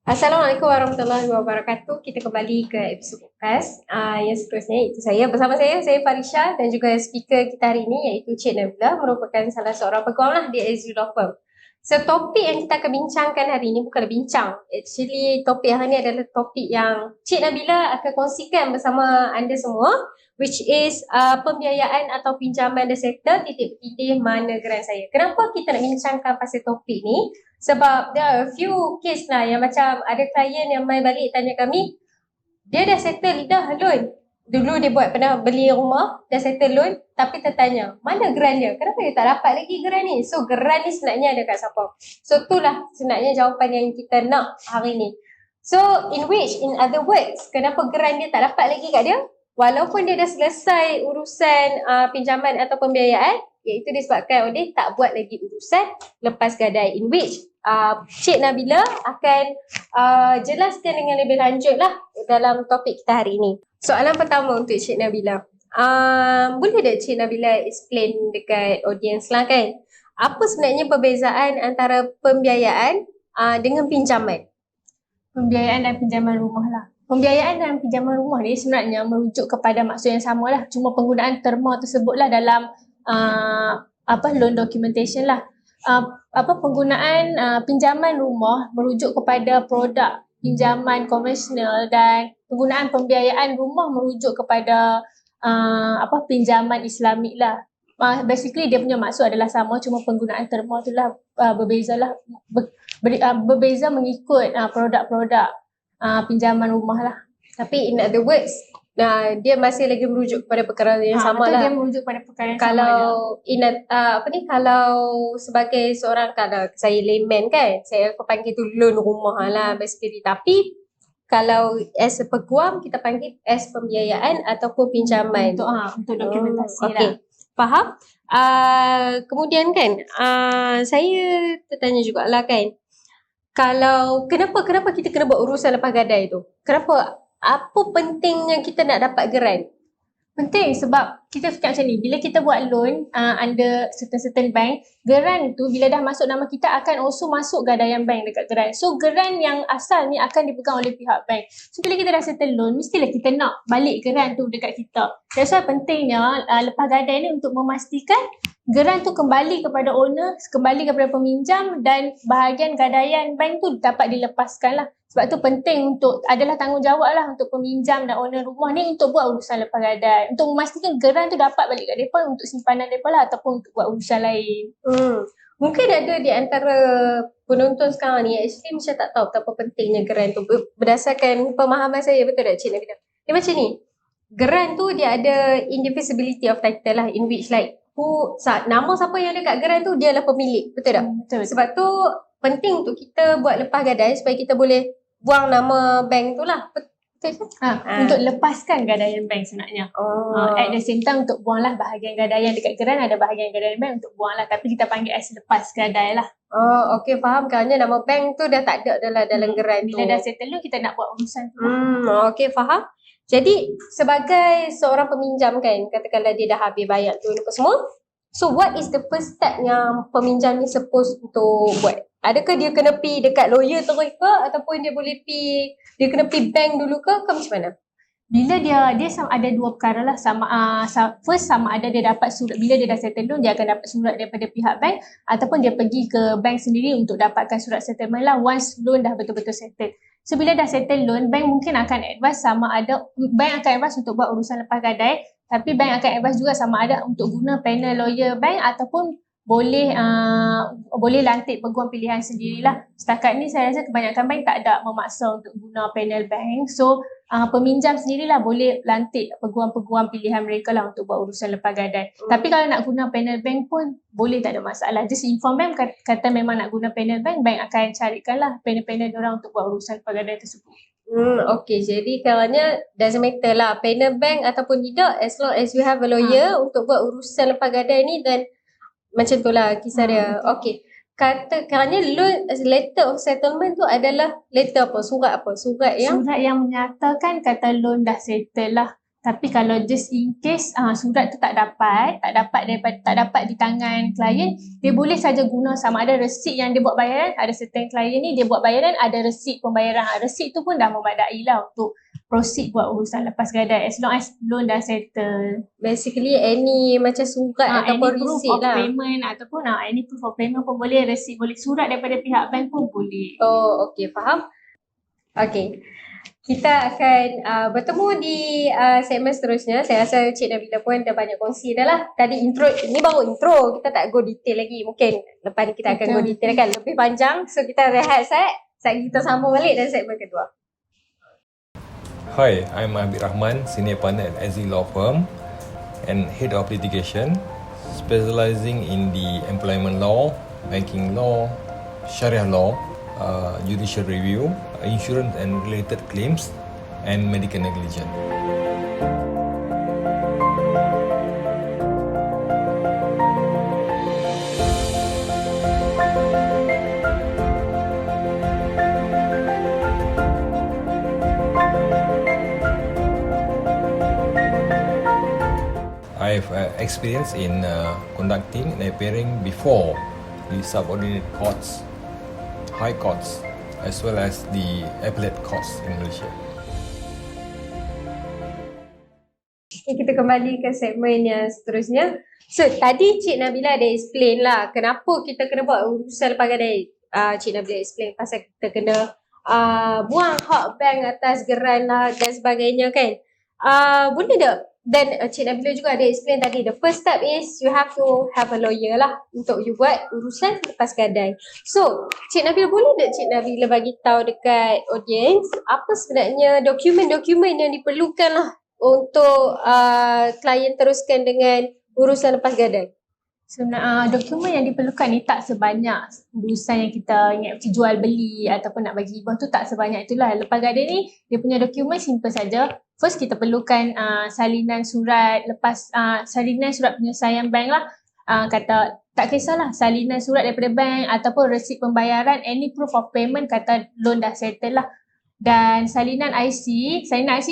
Assalamualaikum warahmatullahi wabarakatuh. Kita kembali ke episod podcast yang seterusnya, iaitu bersama saya Farisha, dan juga speaker kita hari ini iaitu Cik Nabila, merupakan salah seorang peguam lah di SU Law Firm. So topik yang kita akan bincangkan hari ini bukanlah bincang. Actually topik hari ini adalah topik yang Cik Nabila akan kongsikan bersama anda semua, which is pembiayaan atau pinjaman the sector titik bertindih mana geran saya. Kenapa kita nak bincangkan pasal topik ni? Sebab there are a few case lah yang macam ada klien yang main balik tanya kami, dia dah settle dah loan. Dulu dia pernah beli rumah, dah settle loan, tapi tertanya, mana geran dia? Kenapa dia tak dapat lagi geran ni? So geran ni sebenarnya ada kat siapa? So itulah sebenarnya jawapan yang kita nak hari ni. So in other words, kenapa geran dia tak dapat lagi kat dia? Walaupun dia dah selesai urusan pinjaman atau pembiayaan, iaitu disebabkan dia tak buat lagi urusan lepas gadai, in which Cik Nabila akan jelaskan dengan lebih lanjut lah dalam topik kita hari ini. Soalan pertama untuk Cik Nabila, boleh tak Cik Nabila explain dekat audience lah kan, apa sebenarnya perbezaan antara pembiayaan dengan pinjaman? Pembiayaan dan pinjaman rumah lah. Pembiayaan dan pinjaman rumah ni sebenarnya merujuk kepada maksud yang sama lah. Cuma penggunaan terma tersebutlah dalam loan documentation lah. Penggunaan pinjaman rumah merujuk kepada produk pinjaman konvensional, dan penggunaan pembiayaan rumah merujuk kepada pinjaman Islamik lah. Basically dia punya maksud adalah sama, cuma penggunaan terma tu lah berbeza lah. Berbeza mengikut produk-produk pinjaman rumah lah. Tapi in other words, dia masih lagi merujuk kepada perkara yang sama lah. Dia merujuk pada perkara yang kalau kalau sebagai seorang, kalau saya layman kan, saya panggil tu loan rumah lah basically. Tapi kalau as a peguam, kita panggil as pembiayaan ataupun pinjaman. Untuk dokumentasi lah. Okay, faham? Kemudian kan, saya tertanya jugalah kan, kalau kenapa kita kena buat urusan lepas gadai tu? Kenapa? Apa pentingnya kita nak dapat geran? Penting sebab kita fikir macam ni, bila kita buat loan under certain bank, geran tu bila dah masuk nama kita akan also masuk gadaian bank dekat geran. So geran yang asal ni akan dipegang oleh pihak bank. So bila kita dah settle loan, mestilah kita nak balik geran tu dekat kita. That's why pentingnya lepas gadai ni untuk memastikan geran tu kembali kepada owner, kembali kepada peminjam, dan bahagian gadaian bank tu dapat dilepaskan lah. Sebab tu penting untuk, adalah tanggungjawab lah untuk peminjam dan owner rumah ni untuk buat urusan lepas gadai. Untuk memastikan geran tu dapat balik kat mereka untuk simpanan mereka lah, ataupun untuk buat urusan lain. Mungkin ada di antara penonton sekarang ni actually macam tak tahu betapa pentingnya geran tu. Berdasarkan pemahaman saya, betul tak Cik Nabila? Dia macam ni, geran tu dia ada indivisibility of title lah, in which like nama siapa yang ada kat geran tu dia adalah pemilik, betul tak? Betul. Sebab tu penting untuk kita buat lepas gadai supaya kita boleh buang nama bank tu lah. Betul tak? Untuk lepaskan gadaian bank sebenarnya. At the same time untuk buanglah bahagian gadaian dekat geran, ada bahagian gadaian bank untuk buanglah, tapi kita panggil as lepas gadai lah. Okay, faham. Kerana nama bank tu dah tak ada dalam geran tu. Bila dah settle loan, kita nak buat urusan tu. Okay, faham. Jadi sebagai seorang peminjam kan, katakanlah dia dah habis bayar tu apa semua, so what is the first step yang peminjam ni supposed untuk buat? Adakah dia kena pergi dekat lawyer terus ke, ataupun dia kena pergi bank dulu ke macam mana? Bila dia ada dua perkara lah. First, sama ada dia dapat surat, bila dia dah settle loan, dia akan dapat surat daripada pihak bank, ataupun dia pergi ke bank sendiri untuk dapatkan surat settlement lah once loan dah betul-betul settle. So bila dah settle loan, bank mungkin akan advise bank akan advise untuk buat urusan lepas gadai, tapi bank akan advise juga sama ada untuk guna panel lawyer bank, ataupun boleh lantik peguam pilihan sendirilah. Setakat ni saya rasa kebanyakan bank tak ada memaksa untuk guna panel bank. So peminjam sendirilah boleh lantik peguam-peguam pilihan mereka lah untuk buat urusan lepas gadai. Tapi kalau nak guna panel bank pun boleh, tak ada masalah. Just inform bank, kata memang nak guna panel bank, bank akan carikan lah panel-panel diorang untuk buat urusan lepas gadai tersebut. Okay, jadi kerana doesn't matter lah panel bank ataupun tidak, as long as you have a lawyer untuk buat urusan lepas gadai ni, dan macam tu lah kisah dia. Okay, kerana loan letter of settlement tu adalah letter apa? Surat apa? Surat yang menyatakan kata loan dah settle lah. Tapi kalau just in case surat tu tak dapat di tangan klien, dia boleh saja guna sama ada resit yang dia buat bayaran, ada certain klien ni dia buat bayaran, ada resit pembayaran. Resit tu pun dah memadai lah untuk proceed buat urusan lepas gadai as long as loan dah settle. Basically any macam surat ataupun Any proof receipt of lah. payment ataupun any proof of payment pun boleh, resit boleh, surat daripada pihak bank pun boleh. Oh, okay, faham. Okay. Kita akan bertemu di segmen seterusnya. Saya rasa Cik Nabila pun dah banyak kongsi dah lah. Tadi intro, ni baru intro. Kita tak go detail lagi. Mungkin lepas ni kita akan go detail kan. Lebih panjang. So kita rehat set kita sambung balik dan segmen kedua. Hi, I'm Abid Rahman, Senior Partner at SZ Law Firm and Head of Litigation, specializing in the employment law, banking law, Sharia law, judicial review, insurance and related claims, and medical negligence. I have experience in conducting and appearing before the subordinate courts, high courts, as well as the appellate courts in Malaysia. Kita kembali ke segmen yang seterusnya. So tadi Cik Nabila ada explain lah kenapa kita kena buat urusan lepas gadai. Cik Nabila explain pasal kita kena buang hak bank atas geran lah dan sebagainya kan. Boleh tak? Dan Cik Nabila juga ada explain tadi, the first step is you have to have a lawyer lah untuk you buat urusan lepas gadai. So Cik Nabila, boleh tak Cik Nabila bagi tahu dekat audience apa sebenarnya dokumen-dokumen yang diperlukan lah untuk klien teruskan dengan urusan lepas gadai? Sebenarnya dokumen yang diperlukan ni tak sebanyak urusan yang kita ingat macam jual beli ataupun nak bagi hibah tu, tak sebanyak itulah. Lepas gadai ni dia punya dokumen simple saja. First kita perlukan salinan surat salinan surat penyelesaian bank lah. Kata tak kisahlah salinan surat daripada bank ataupun resit pembayaran, any proof of payment kata loan dah settle lah. Dan salinan IC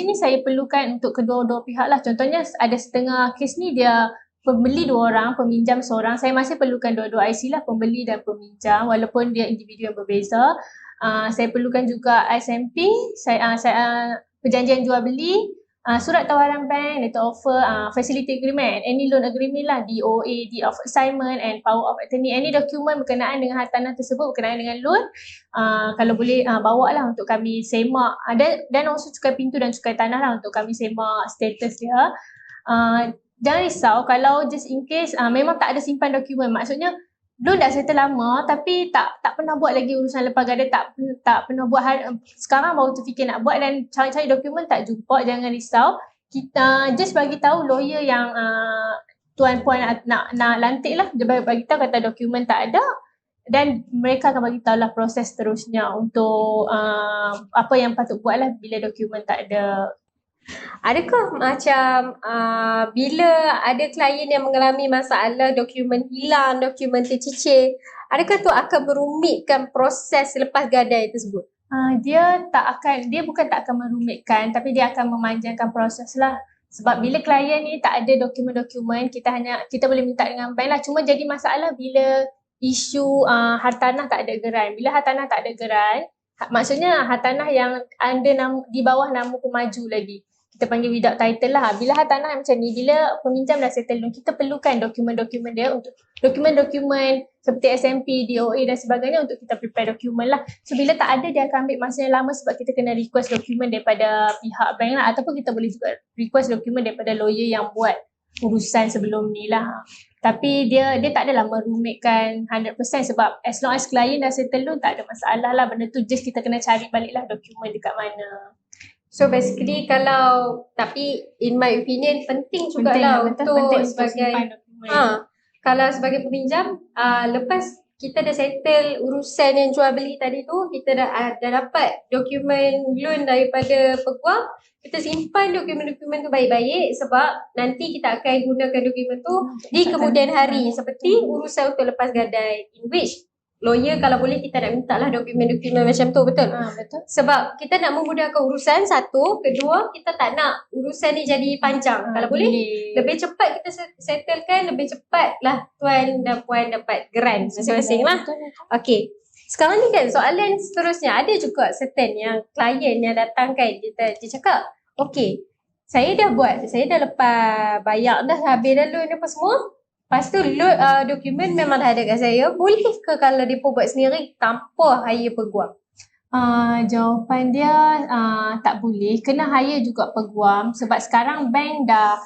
ni saya perlukan untuk kedua-dua pihak lah. Contohnya ada setengah kes ni dia pembeli 2 orang, peminjam seorang. Saya masih perlukan dua-dua IC lah, pembeli dan peminjam walaupun dia individu yang berbeza. Saya perlukan juga SMP, perjanjian jual beli, surat tawaran bank, letter offer, facility agreement, any loan agreement lah, DOA, deed of assignment and power of attorney. Any dokumen berkenaan dengan hartanah tersebut, berkenaan dengan loan, kalau boleh bawa lah untuk kami semak. Dan also cukai pintu dan cukai tanah lah untuk kami semak status dia. Jangan risau kalau just in case memang tak ada simpan dokumen. Maksudnya loan dah settle lama tapi tak pernah buat lagi urusan lepas gadai, tak pernah buat sekarang baru terfikir nak buat dan cari-cari dokumen tak jumpa. Jangan risau. Kita just bagi tahu lawyer yang tuan puan nak lantik lah. Dia bagi tahu kata dokumen tak ada dan mereka akan bagi tahu lah proses seterusnya untuk apa yang patut buat lah bila dokumen tak ada. Adakah macam bila ada klien yang mengalami masalah dokumen hilang, dokumen tercicir, adakah tu akan merumitkan proses lepas gadai tersebut? Dia bukan tak akan merumitkan tapi dia akan memanjangkan proses lah. Sebab bila klien ni tak ada dokumen-dokumen, kita boleh minta dengan bank lah. Cuma jadi masalah bila isu hartanah tak ada geran. Bila hartanah tak ada geran, maksudnya hartanah yang di bawah nama pemaju lagi. Kita panggil without title lah. Bila hartanah macam ni, bila peminjam dah settle loan, kita perlukan dokumen-dokumen dia untuk dokumen-dokumen seperti SMP, DOA dan sebagainya untuk kita prepare dokumen lah. So bila tak ada, dia akan ambil masa yang lama sebab kita kena request dokumen daripada pihak bank lah, ataupun kita boleh juga request dokumen daripada lawyer yang buat urusan sebelum ni lah. Tapi dia tak adalah merumitkan 100% sebab as long as klien dah settle loan tak ada masalah lah. Benda tu just kita kena cari balik lah dokumen dekat mana. So basically tapi in my opinion penting jugalah untuk sebagai kalau sebagai peminjam lepas kita dah settle urusan yang jual beli tadi tu, kita dah dapat dokumen loan daripada peguam, kita simpan dokumen-dokumen tu baik-baik sebab nanti kita akan gunakan dokumen tu di kemudian hari seperti urusan untuk lepas gadai, in which lawyer kalau boleh kita nak minta lah dokumen-dokumen macam tu, betul? Betul. Sebab kita nak memudahkan urusan, satu. Kedua, kita tak nak urusan ni jadi panjang. Kalau boleh, lebih cepat kita settlekan, lebih cepat lah tuan dan puan dapat grant masing-masing lah. Okay. Sekarang ni kan soalan seterusnya, ada juga certain yang klien yang datang kan, dia cakap, okay, saya dah lepas bayar dah, habis dah loan apa semua. Lepas tu dokumen memang dah ada kat saya. Boleh ke kalau dia buat sendiri tanpa hire peguam? Jawapan dia tak boleh. Kena hire juga peguam sebab sekarang bank dah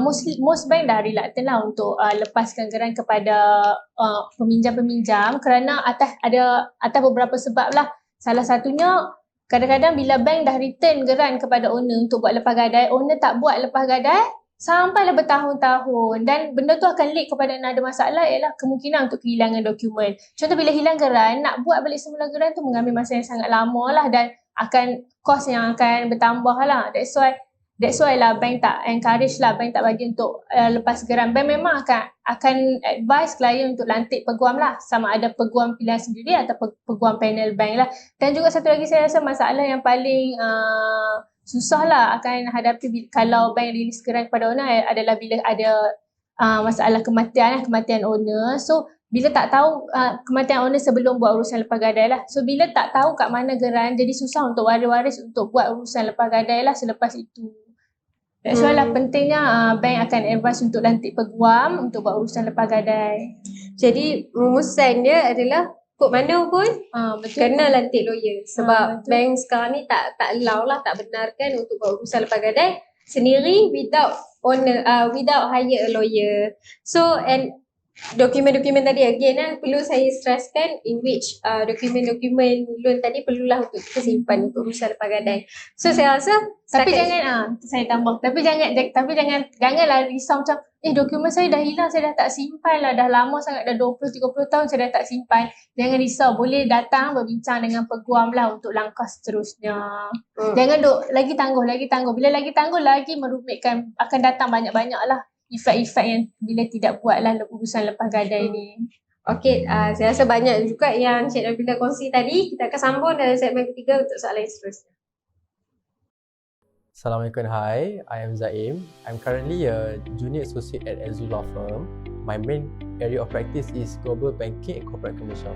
most bank dah reluctant lah untuk lepaskan geran kepada peminjam-peminjam kerana atas beberapa sebab lah. Salah satunya kadang-kadang bila bank dah return geran kepada owner untuk buat lepas gadai, owner tak buat lepas gadai sampailah bertahun-tahun dan benda tu akan lead kepada ada masalah ialah kemungkinan untuk kehilangan dokumen. Contoh bila hilang geran, nak buat balik semula geran tu mengambil masa yang sangat lama lah dan akan kos yang akan bertambah lah. That's why lah bank tak encourage lah, bank tak bagi untuk lepas geran. Bank memang akan advise klien untuk lantik peguam lah, sama ada peguam pilihan sendiri atau peguam panel bank lah. Dan juga satu lagi saya rasa masalah yang paling susah lah akan hadapi kalau bank release geran kepada owner adalah bila ada masalah kematian owner. So bila tak tahu kematian owner sebelum buat urusan lepas gadai lah. So bila tak tahu kat mana geran, jadi susah untuk waris-waris untuk buat urusan lepas gadai lah selepas itu. That's why lah pentingnya bank akan advise untuk lantik peguam untuk buat urusan lepas gadai. Jadi rumusan dia adalah kod mana pun kena lantik lawyer. Sebab bank sekarang ni tak allow lah, tak benarkan untuk buat urusan lepas gadai sendiri without hire a lawyer. So and dokumen-dokumen tadi again perlu saya stresskan in which dokumen-dokumen loan tadi perlulah untuk kita simpan untuk urusan lepas gadai. So saya rasa janganlah risau macam dokumen saya dah hilang, saya dah tak simpan lah, dah lama sangat, dah 20-30 tahun saya dah tak simpan. Jangan risau, boleh datang berbincang dengan peguam lah untuk langkah seterusnya. Jangan lagi tangguh. Bila lagi tangguh lagi merumitkan, akan datang banyak-banyak lah efek-efek yang bila tidak buatlah urusan lepas gadai ni. Okey, saya rasa banyak juga yang Cik Nabila kongsi tadi. Kita akan sambung dalam segmen ketiga untuk soalan yang seterusnya. Assalamualaikum, hi, I am Zaim. I'm currently a junior associate at Azul Law Firm. My main area of practice is global banking and corporate commercial.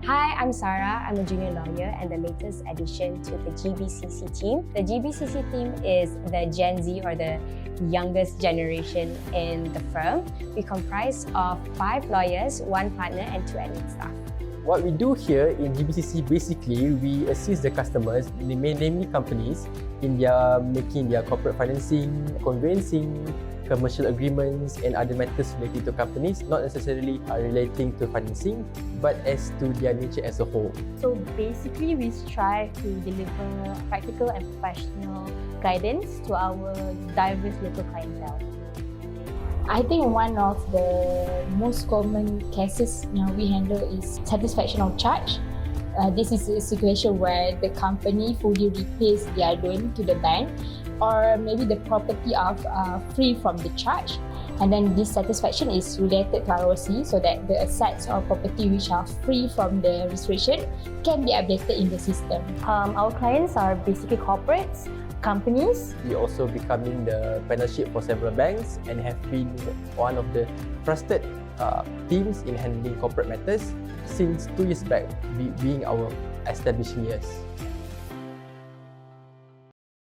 Hi, I'm Sarah. I'm a junior lawyer and the latest addition to the GBCC team. The GBCC team is the Gen Z or the youngest generation in the firm. We comprise of 5 lawyers, 1 partner and 2 admin staff. What we do here in GBCC, basically, we assist the customers, namely companies, in making their corporate financing, conveyancing, commercial agreements and other matters related to companies, not necessarily relating to financing, but as to their nature as a whole. So basically, we strive to deliver practical and professional guidance to our diverse local clientele. I think one of the most common cases we handle is satisfaction of charge. This is a situation where the company fully repays their loan to the bank, or maybe the property are free from the charge, and then this satisfaction is related to ROC so that the assets or property which are free from the restriction can be updated in the system. Our clients are basically corporates, companies. We also becoming the partnership for several banks and have been one of the trusted teams in handling corporate matters since 2 years back, being our establishing years.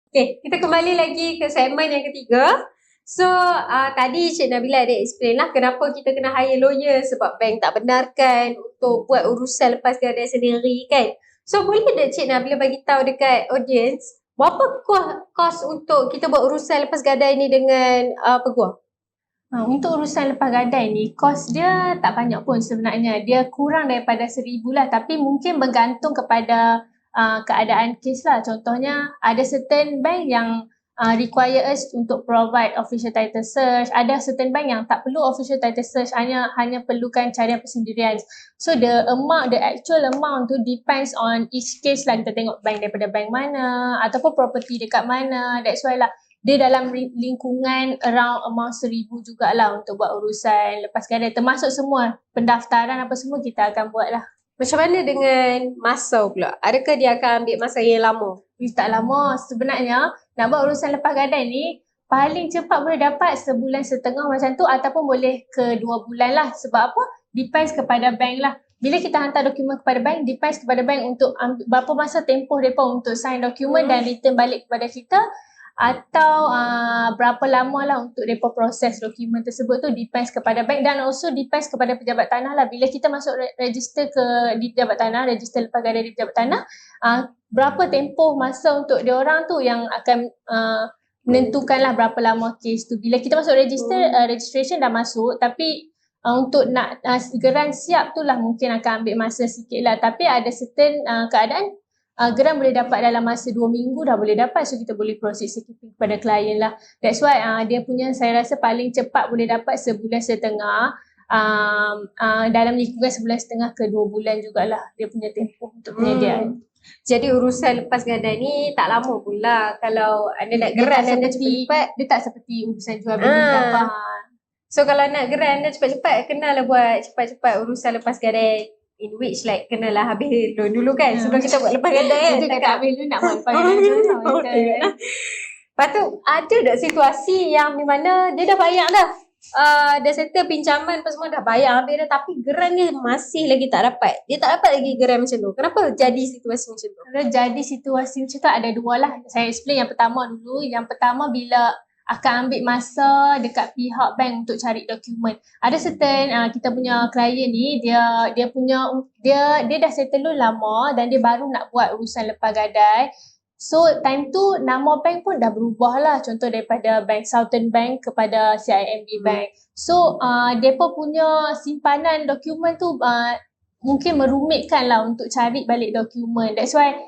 Okay, kita kembali lagi ke segmen yang ketiga. So, tadi Cik Nabila ada explain lah kenapa kita kena hire lawyer sebab bank tak benarkan untuk buat urusan lepas gadai sendiri kan. So, boleh tak Cik Nabila bagi tahu dekat audience berapa kos untuk kita buat urusan lepas gadai ni dengan peguam? Untuk urusan lepas gadai ni, kos dia tak banyak pun sebenarnya. Dia kurang daripada 1,000 lah, tapi mungkin bergantung kepada keadaan kes lah. Contohnya, ada certain bank yang require us untuk provide official title search. Ada certain bank yang tak perlu official title search, hanya perlukan carian persendirian. So the actual amount tu depends on each case lah. Kita tengok bank daripada bank mana ataupun property dekat mana. That's why lah dia dalam lingkungan around amount 1,000 jugalah untuk buat urusan lepas gadai. Termasuk semua pendaftaran apa semua kita akan buat lah. Macam mana dengan masa pula? Adakah dia akan ambil masa yang lama? Tak lama. Sebenarnya nak buat urusan lepas gadai ni paling cepat boleh dapat sebulan setengah macam tu ataupun boleh ke 2 bulan lah. Sebab apa? Depends kepada bank lah. Bila kita hantar dokumen kepada bank, depends kepada bank untuk berapa masa tempoh mereka untuk sign dokumen dan return balik kepada kita, atau berapa lama lah untuk mereka proses dokumen tersebut tu, depends kepada bank dan also depends kepada pejabat tanah lah. Bila kita masuk register di pejabat tanah, register lepas gadai di pejabat tanah, berapa tempoh masa untuk diorang tu yang akan menentukanlah berapa lama kes tu. Bila kita masuk register, registration dah masuk, tapi untuk nak geran siap tu lah mungkin akan ambil masa sikit lah. Tapi ada certain keadaan geran boleh dapat dalam masa 2 minggu dah boleh dapat. So kita boleh proses skipping kepada klien lah. That's why dia punya saya rasa paling cepat boleh dapat sebulan setengah. Dalam lingkungan sebulan setengah ke 2 bulan jugalah dia punya tempoh untuk penyediaan. Jadi urusan lepas gadai ni tak lama pula. Kalau anda nak geran anda cepat-cepat. Dia tak seperti urusan jual beli apa. So kalau nak geran anda cepat-cepat, kenalah buat cepat-cepat urusan lepas gadai. In which like kenalah habis loan dulu kan sebelum kita buat lepas gadai kan. Kita tak habis loan nak buat lepas gadai dulu. Lepas tu ada tak situasi yang di mana dia dah bayar dah. Dah settle pinjaman apa semua dah bayar habis dah, tapi geran dia masih lagi tak dapat. Dia tak dapat lagi geran macam tu. Kenapa jadi situasi macam tu? Kalau jadi situasi macam tu ada dua lah. Saya explain yang pertama dulu. Yang pertama bila akan ambil masa dekat pihak bank untuk cari dokumen. Ada certain kita punya klien ni dia dah settle loan lama dan dia baru nak buat urusan lepas gadai. So time tu nama bank pun dah berubah lah. Contoh daripada Bank Southern Bank kepada CIMB Bank. So mereka punya simpanan dokumen tu mungkin merumitkan lah untuk cari balik dokumen. That's why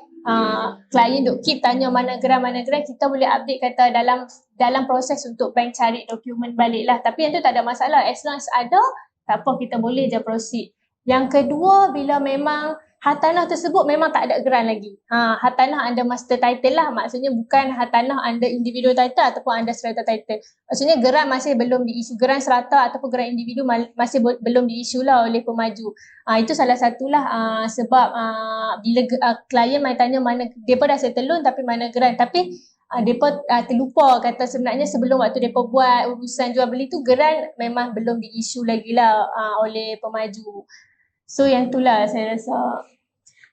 klien duk keep tanya mana geran, kita boleh update kata dalam proses untuk bank cari dokumen balik lah. Tapi yang tu tak ada masalah, as long as ada, tak apa, kita boleh je proceed. Yang kedua, bila memang hartanah tersebut memang tak ada geran lagi. Hartanah under master title lah, maksudnya bukan hartanah under individual title ataupun under strata title. Maksudnya geran masih belum diisu, geran serata ataupun geran individu masih belum diisu lah oleh pemaju. Itu salah satulah sebab bila klien mai tanya mana, mereka dah settle loan tapi mana geran. Tapi mereka terlupa kata sebenarnya sebelum waktu mereka buat urusan jual beli tu, geran memang belum diisu lagi lah oleh pemaju. So yang itulah saya rasa.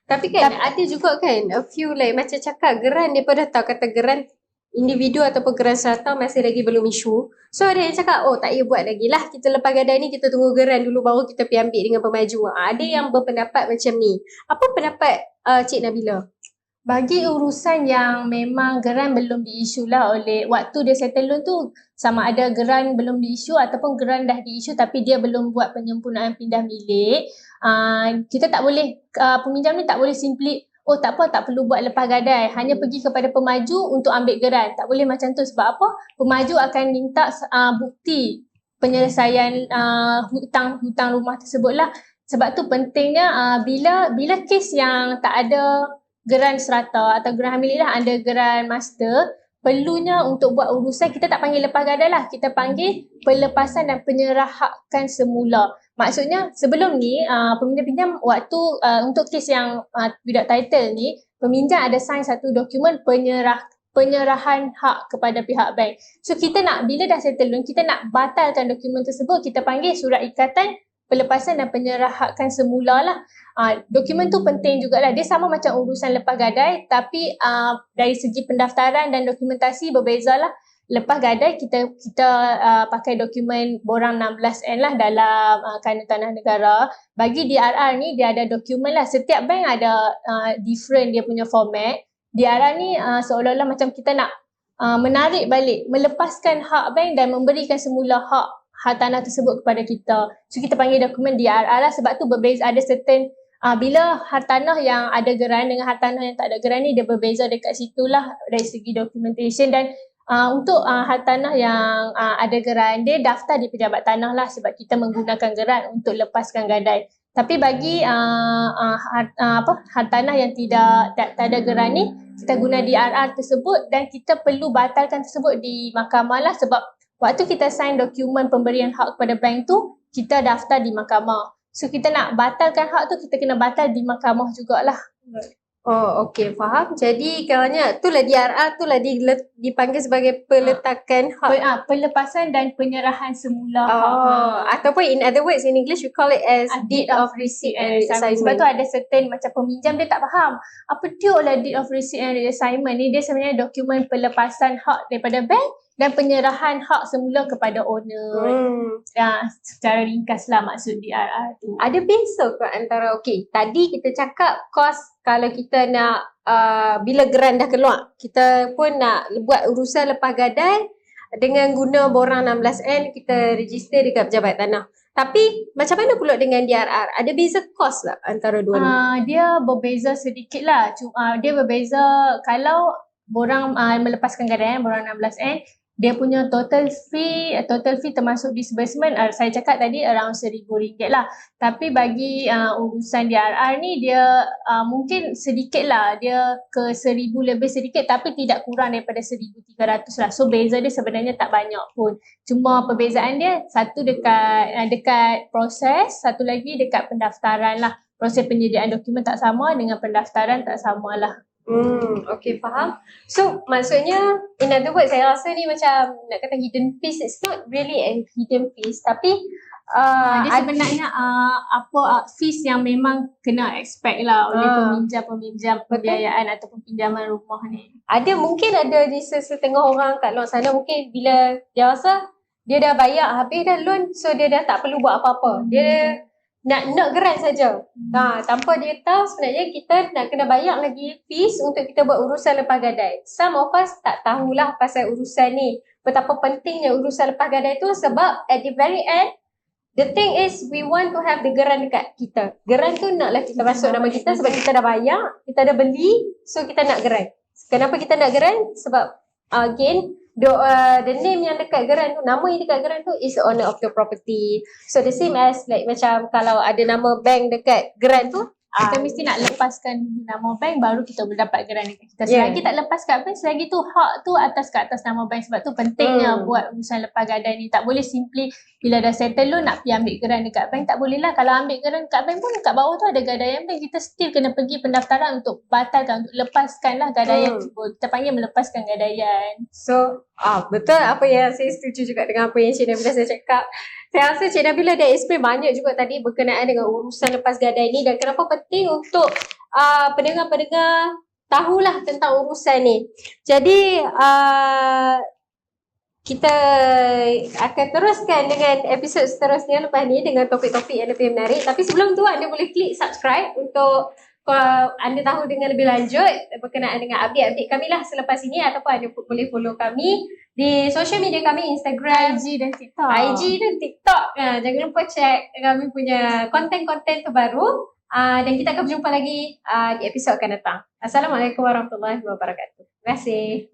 Tapi kan ada juga kan a few like macam cakap geran dia dah tahu kata geran individu ataupun geran serata masih lagi belum isu. So ada yang cakap tak payah buat lagi lah, kita lepas gadai ni kita tunggu geran dulu baru kita pergi ambil dengan pemaju. Ada yang berpendapat macam ni. Apa pendapat Cik Nabila? Bagi urusan yang memang geran belum diisu lah oleh waktu dia settle loan tu, sama ada geran belum diisu ataupun geran dah diisu tapi dia belum buat penyempurnaan pindah milik, kita tak boleh, peminjam ni tak boleh simply tak apa, tak perlu buat lepas gadai, hanya pergi kepada pemaju untuk ambil geran. Tak boleh macam tu. Sebab apa? Pemaju akan minta bukti penyelesaian hutang rumah tersebut lah. Sebab tu pentingnya bila kes yang tak ada geran serata atau geran milik lah, under geran master, perlunya untuk buat urusan kita tak panggil lepas gadai lah, kita panggil pelepasan dan penyerahan semula. Maksudnya sebelum ni peminjam-pinjam waktu untuk kes yang without title ni, peminjam ada sign satu dokumen penyerahan hak kepada pihak bank. So kita nak, bila dah settle loan, kita nak batalkan dokumen tersebut, kita panggil surat ikatan pelepasan dan penyerahan semula lah. Dokumen tu penting jugalah. Dia sama macam urusan lepas gadai, tapi dari segi pendaftaran dan dokumentasi berbeza lah. Lepas gadai kita pakai dokumen borang 16N lah dalam Kanun Tanah Negara. Bagi DRR ni dia ada dokumen lah. Setiap bank ada different dia punya format. DRR ni seolah-olah macam kita nak menarik balik, melepaskan hak bank dan memberikan semula hak hartanah tersebut kepada kita. So kita panggil dokumen DRR lah. Sebab tu berbeza, ada certain bila hartanah yang ada geran dengan hartanah yang tak ada geran ni dia berbeza dekat situlah dari segi documentation. Dan untuk hartanah yang ada geran, dia daftar di pejabat tanah lah sebab kita menggunakan geran untuk lepaskan gadai. Tapi bagi hartanah yang tak ada geran ni, kita guna DRR tersebut dan kita perlu batalkan tersebut di mahkamah lah. Sebab waktu kita sign dokumen pemberian hak kepada bank tu, kita daftar di mahkamah. So kita nak batalkan hak tu, kita kena batal di mahkamah jugalah. Oh, okey, faham. Jadi kiranya itulah DRR itulah dipanggil sebagai peletakan hak. Pelepasan dan penyerahan semula hak. Oh, ataupun in other words in English we call it as deed of receipt and reassignment. Sebab tu ada certain macam peminjam dia tak faham. Apa dia lah deed of receipt and reassignment ni? Dia sebenarnya dokumen pelepasan hak daripada bank dan penyerahan hak semula kepada owner. Secara ringkas lah maksud DRR tu. Ada beza ke antara, tadi kita cakap kos kalau kita nak bila geran dah keluar, kita pun nak buat urusan lepas gadai dengan guna borang 16N, kita register dekat pejabat tanah. Tapi macam mana pula dengan DRR? Ada beza kos tak antara dua ni? Dia berbeza sedikit lah. Dia berbeza kalau borang melepaskan gadaian borang 16N, dia punya total fee termasuk disbursement, saya cakap tadi around RM1,000 lah. Tapi bagi urusan DRR ni dia mungkin sedikit lah, dia ke RM1,000 lebih sedikit tapi tidak kurang daripada RM1,300 lah. So beza dia sebenarnya tak banyak pun. Cuma perbezaan dia satu dekat proses, satu lagi dekat pendaftaran lah. Proses penyediaan dokumen tak sama dengan pendaftaran tak sama lah. Okay, faham. So maksudnya in other words saya rasa ni macam nak kata hidden fees, it's not really a hidden fees tapi dia sebenarnya fees yang memang kena expect lah oleh peminjam pembiayaan ataupun pinjaman rumah ni. Mungkin ada di setengah orang kat luar sana mungkin bila dia rasa dia dah bayar habis dah loan, so dia dah tak perlu buat apa-apa. Dia nak geran saja. Tanpa dia tahu sebenarnya kita nak kena bayar lagi fees untuk kita buat urusan lepas gadai. Some of us tak tahulah pasal urusan ni. Betapa pentingnya urusan lepas gadai tu sebab at the very end, the thing is we want to have the geran dekat kita. Geran tu naklah kita masuk nama kita sebab kita dah bayar, kita dah beli, so kita nak geran. Kenapa kita nak geran? Sebab again, the name yang dekat geran tu, nama yang dekat geran tu is the owner of the property. So the same as like macam kalau ada nama bank dekat geran tu, kita mesti nak lepaskan nama bank baru kita boleh dapat geran dekat kita. Selagi tak lepas kat bank, selagi tu hak tu atas nama bank. Sebab tu pentingnya buat urusan lepas gadai ni. Tak boleh simply bila dah settle loan nak pergi ambil geran dekat bank. Tak boleh lah. Kalau ambil geran dekat bank pun kat bawah tu ada gadaian bank. Kita still kena pergi pendaftaran untuk batalkan, untuk lepaskan lah gadaian tersebut. Kita panggil melepaskan gadaian. So betul apa yang saya setuju juga dengan apa yang Cik Nabila saya cakap. Saya rasa Cik Nabila dah explain banyak juga tadi berkenaan dengan urusan lepas gadai ni dan kenapa penting untuk pendengar-pendengar tahulah tentang urusan ni. Jadi kita akan teruskan dengan episod seterusnya lepas ni dengan topik-topik yang lebih menarik. Tapi sebelum tu anda boleh klik subscribe untuk anda tahu dengan lebih lanjut berkenaan dengan update-update kami lah selepas ini, ataupun anda boleh follow kami di social media kami, Instagram, IG dan TikTok. Jangan lupa check kami punya konten-konten terbaru dan kita akan berjumpa lagi di episod akan datang. Assalamualaikum warahmatullahi wabarakatuh. Terima kasih.